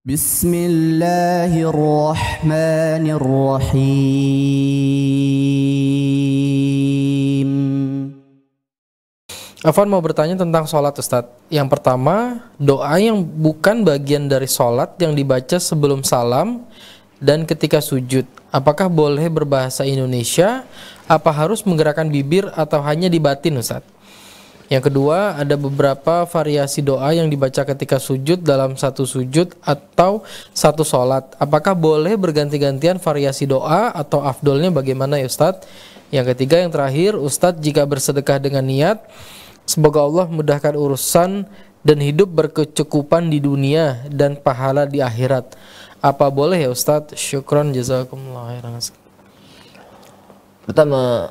Bismillahirrahmanirrahim. Afwan mau bertanya tentang sholat, Ustadz. Yang pertama, doa yang bukan bagian dari sholat yang dibaca sebelum salam dan ketika sujud. Apakah boleh berbahasa Indonesia? Apa harus menggerakkan bibir atau hanya di batin, Ustadz? Yang kedua, ada beberapa variasi doa yang dibaca ketika sujud dalam satu sujud atau satu sholat. Apakah boleh berganti-gantian variasi doa atau afdolnya bagaimana ya Ustadz? Yang ketiga, yang terakhir, Ustadz jika bersedekah dengan niat semoga Allah mudahkan urusan dan hidup berkecukupan di dunia dan pahala di akhirat, apa boleh ya Ustadz? Syukron, jazakumullah khairan. Pertama,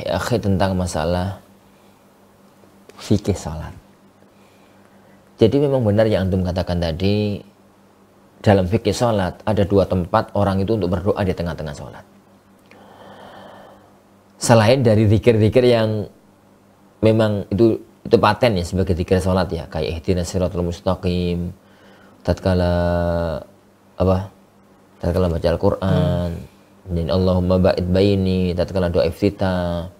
ya tentang masalah fikih salat. Jadi memang benar yang antum katakan tadi, dalam fikih salat ada dua tempat orang itu untuk berdoa di tengah-tengah salat. Selain dari zikir-zikir yang memang itu paten ya sebagai zikir salat ya, kayak ihdinas siratal mustaqim, tatkala baca Al-Qur'an, dan Allahumma ba'id baini, tatkala doa iftitah.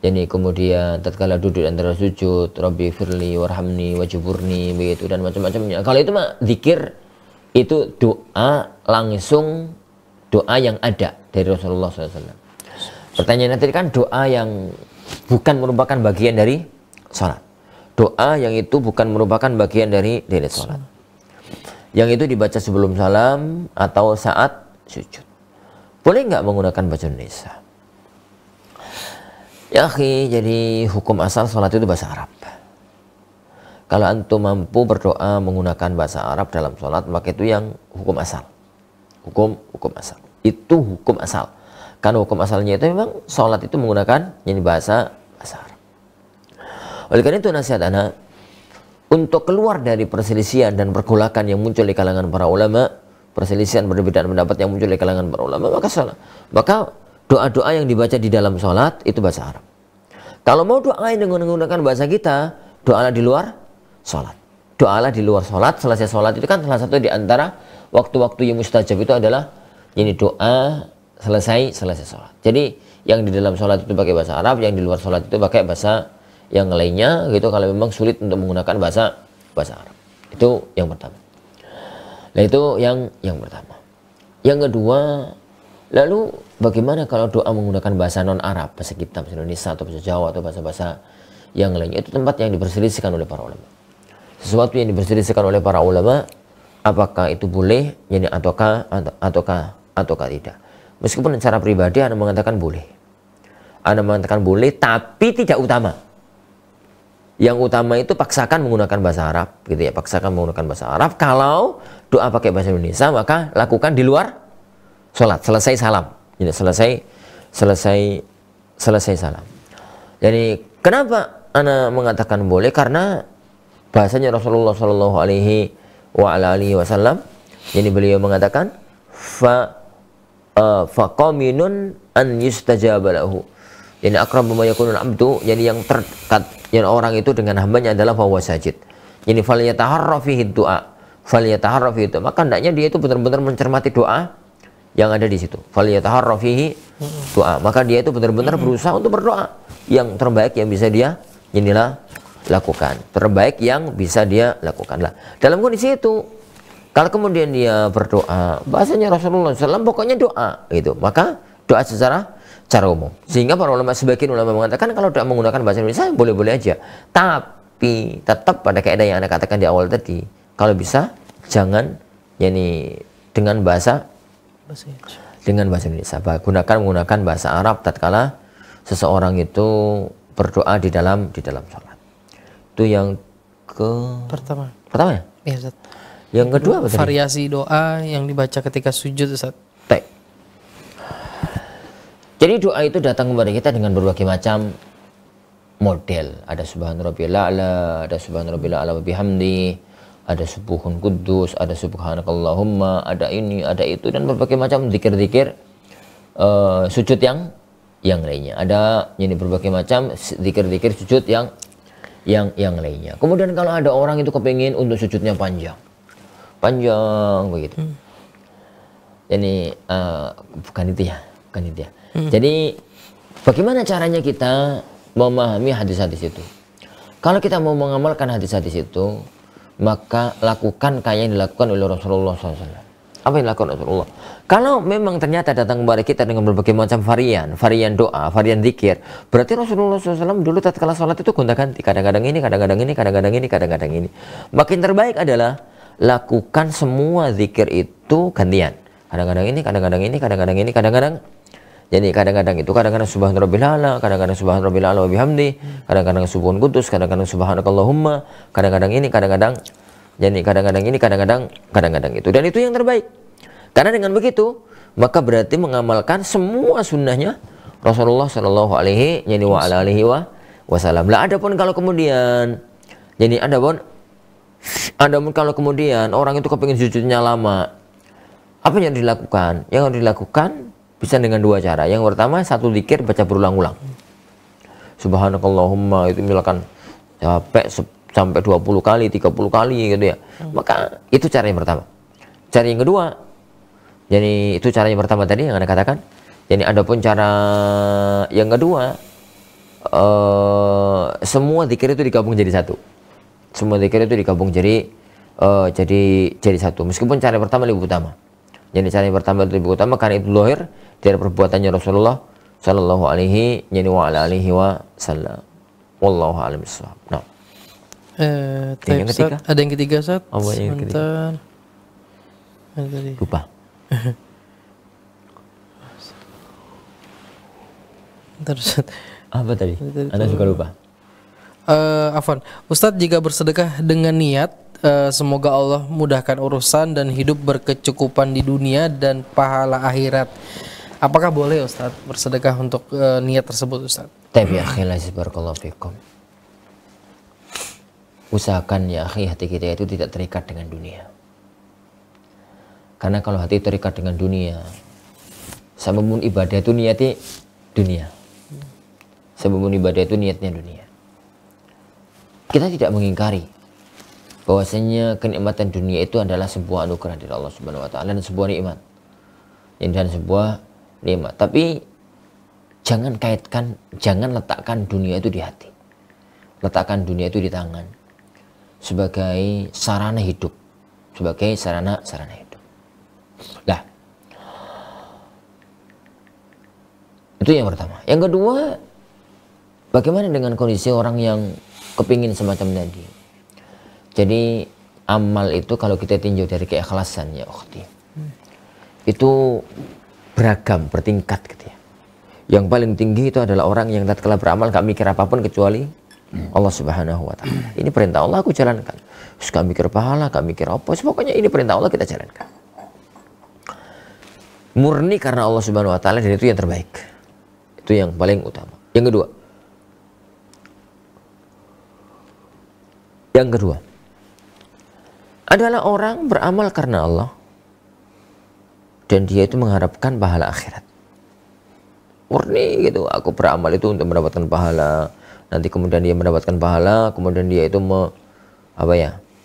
Jadi kemudian tatkala duduk antara sujud, Rabbi firli warhamni wajiburni, begitu dan macam-macamnya. Kalau itu mah zikir, itu doa langsung, doa yang ada dari Rasulullah SAW. Pertanyaan tadi kan doa yang bukan merupakan bagian dari sholat. Doa yang itu bukan merupakan bagian dari sholat. Yang itu dibaca sebelum salam atau saat sujud. Boleh nggak menggunakan bahasa Indonesia? Ya akhi, jadi hukum asal sholat itu bahasa Arab. Kalau antum mampu berdoa menggunakan bahasa Arab dalam sholat, maka itu yang hukum asal. Hukum asal. Itu hukum asal. Karena hukum asalnya itu memang sholat itu menggunakan jadi bahasa Arab. Oleh karena itu nasihat anak, untuk keluar dari perselisihan dan pergolakan yang muncul di kalangan para ulama, perselisihan perbedaan pendapat yang muncul di kalangan para ulama, maka doa-doa yang dibaca di dalam sholat itu bahasa Arab. Kalau mau doa dengan menggunakan bahasa kita, doalah di luar sholat. Doalah di luar sholat. Selesai sholat itu kan salah satu di antara waktu-waktu yang mustajab itu adalah ini doa selesai sholat. Jadi yang di dalam sholat itu pakai bahasa Arab, yang di luar sholat itu pakai bahasa yang lainnya gitu. Kalau memang sulit untuk menggunakan bahasa Arab, itu yang pertama. Nah itu yang pertama. Yang kedua, lalu bagaimana kalau doa menggunakan bahasa non-Arab, bahasa kita, bahasa Indonesia, atau bahasa Jawa, atau bahasa-bahasa yang lainnya? Itu tempat yang diperselisihkan oleh para ulama. Sesuatu yang diperselisihkan oleh para ulama, apakah itu boleh, yani ataukah tidak. Meskipun secara pribadi Anda mengatakan boleh. Anda mengatakan boleh, tapi tidak utama. Yang utama itu paksakan menggunakan bahasa Arab, gitu ya. Paksakan menggunakan bahasa Arab. Kalau doa pakai bahasa Indonesia, maka lakukan di luar sholat, selesai salam. Jadi selesai salam. Jadi kenapa ana mengatakan boleh? Karena bahasanya Rasulullah Shallallahu Alaihi Wasallam. Jadi beliau mengatakan faqaminun an yustajaba lahu. Jadi akrabu ma yakunul abdu. Jadi yang terdekat yang orang itu dengan hambanya adalah bahwa sajid. Jadi falyataharra fihi du'a. Falyataharra fihi du'a. Maka hendaknya dia itu benar-benar mencermati doa yang ada di situ. Falyataharra fihi doa. Maka dia itu benar-benar berusaha untuk berdoa yang terbaik yang bisa dia lakukan. Terbaik yang bisa dia lakukan lah. Dalam kondisi itu, kalau kemudian dia berdoa, bahasanya Rasulullah SAW pokoknya doa gitu. Maka doa secara umum. Sehingga para ulama, sebagian ulama mengatakan kalau doa menggunakan bahasa Indonesia boleh-boleh aja. Tapi tetap pada kaidah yang Anda katakan di awal tadi, kalau bisa jangan dengan bahasa Indonesia. Menggunakan bahasa Arab tatkala seseorang itu berdoa di dalam sholat. Itu yang pertama ya? Iya, Ustaz. Yang kedua apa tadi? Variasi doa yang dibaca ketika sujud, Ustaz. Jadi doa itu datang kepada kita dengan berbagai macam model. Ada subhan rabbiyal a'la, ada subhan rabbiyal a'la wa bihamdi, ada subuhun kudus, ada subhanakallahumma, ada ini, ada itu, dan berbagai macam zikir-zikir sujud yang lainnya. Ada berbagai macam zikir-zikir sujud yang lainnya. Kemudian kalau ada orang itu kepingin untuk sujudnya panjang, panjang begitu. Jadi bukan itu ya. Jadi bagaimana caranya kita memahami hadis-hadis itu? Kalau kita mau mengamalkan hadis-hadis itu, maka lakukan kayak yang dilakukan oleh Rasulullah SAW. Apa yang dilakukan Rasulullah? Kalau memang ternyata datang kepada kita dengan berbagai macam varian doa, varian zikir, berarti Rasulullah SAW dulu tatkala sholat itu gonta-ganti, kadang-kadang ini, kadang-kadang ini, kadang-kadang ini, kadang-kadang ini. Makin terbaik adalah lakukan semua zikir itu gantian. Kadang-kadang ini, kadang-kadang ini, kadang-kadang ini, kadang-kadang. Jadi kadang-kadang itu, kadang-kadang subhan rabbil a'la, kadang-kadang subhan rabbil a'la wa bihamdi, kadang-kadang subhan qudus, kadang-kadang subhanakallahumma, kadang-kadang ini, kadang-kadang. Jadi kadang-kadang ini, kadang-kadang itu. Dan itu yang terbaik. Karena dengan begitu, maka berarti mengamalkan semua sunnahnya Rasulullah Shallallahu Alaihi Wasallam. Lah adapun kalau kemudian, jadi adapun kalau kemudian orang itu kepingin sujudnya lama, apa yang dilakukan? Yang harus dilakukan bisa dengan dua cara. Yang pertama, satu zikir baca berulang-ulang. Subhanakallahumma itu misalkan sampai 20 kali, 30 kali gitu ya. Maka itu cara yang pertama. Cara yang kedua, jadi itu cara yang pertama tadi yang Anda katakan. Jadi adapun cara yang kedua, semua zikir itu digabung jadi satu. Semua zikir itu digabung jadi satu. Meskipun cara yang pertama lebih utama. Jadi cara yang pertama itu lebih utama karena itu lahir dari perbuatannya Rasulullah Shallallahu Alaihi Wasallam. Wallahu a'lam bishawab. Nah. Yang ketiga? Ada yang ketiga, Ustaz? Oh, yang ketiga. Lupa. Apa tadi? Anda suka lupa. Afwan, Ustadz, jika bersedekah dengan niat semoga Allah mudahkan urusan dan hidup berkecukupan di dunia dan pahala akhirat, apakah boleh Ustadz bersedekah untuk niat tersebut, Ustadz? Tapi akhirnya barakallahu fikum. Usahakan ya akhi, hati kita itu tidak terikat dengan dunia. Karena kalau hati terikat dengan dunia, sebelum ibadah itu niatnya dunia. Sebelum ibadah itu niatnya dunia. Kita tidak mengingkari bahwasanya kenikmatan dunia itu adalah sebuah anugerah dari Allah Subhanahu wa taala dan sebuah nikmat. Dan sebuah nikmat. Tapi jangan letakkan dunia itu di hati. Letakkan dunia itu di tangan. Sebagai sarana hidup, sebagai sarana hidup. Lah, itu yang pertama. Yang kedua, bagaimana dengan kondisi orang yang kepingin semacam tadi? Jadi amal itu kalau kita tinjau dari keikhlasan ya ukhti, itu beragam, bertingkat gitu ya. Yang paling tinggi itu adalah orang yang tatkala beramal gak mikir apapun kecuali Allah Subhanahu wa taala. Ini perintah Allah, aku jalankan. Terus gak mikir pahala, gak mikir apa, pokoknya ini perintah Allah, kita jalankan. Murni karena Allah Subhanahu wa taala, dan itu yang terbaik. Itu yang paling utama. Yang kedua adalah orang beramal karena Allah dan dia itu mengharapkan pahala akhirat. Murni gitu, aku beramal itu untuk mendapatkan pahala. Nanti kemudian dia mendapatkan pahala, kemudian dia itu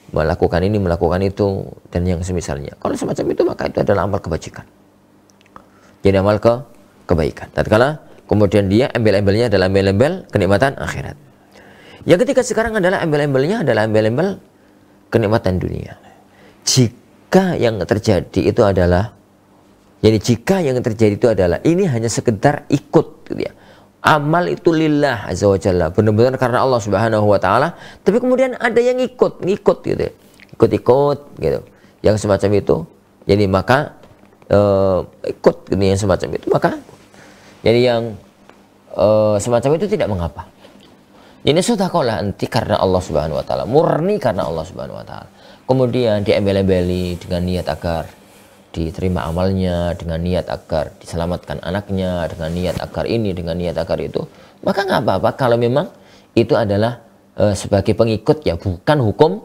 melakukan ini, melakukan itu, dan yang semisalnya. Kalau semacam itu, maka itu adalah amal kebajikan. Jadi amal kebaikan. Tatkala kemudian dia embel-embelnya adalah embel-embel kenikmatan akhirat. Yang ketiga sekarang adalah embel-embelnya adalah embel-embel kenikmatan dunia. Jika yang terjadi itu adalah, ini hanya sekedar ikut gitu ya. Amal itu lillah azza wa jalla, benar-benar karena Allah Subhanahu wa taala, tapi kemudian ada yang ikut gitu. Ikut gitu. Yang semacam itu. Jadi maka ikut gitu, yang semacam itu, maka jadi yang semacam itu tidak mengapa. Ini sedekahlah nanti karena Allah Subhanahu wa taala, murni karena Allah Subhanahu wa taala. Kemudian diembel-embeli dengan niat agar diterima amalnya, dengan niat agar diselamatkan anaknya, dengan niat agar ini, dengan niat agar itu, maka nggak apa-apa kalau memang itu adalah sebagai pengikut ya, bukan hukum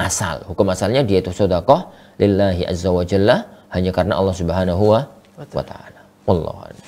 asal. Hukum asalnya dia itu sedekah lillahi azza wa jalla hanya karena Allah Subhanahu wa taala. Wallahu a'lam.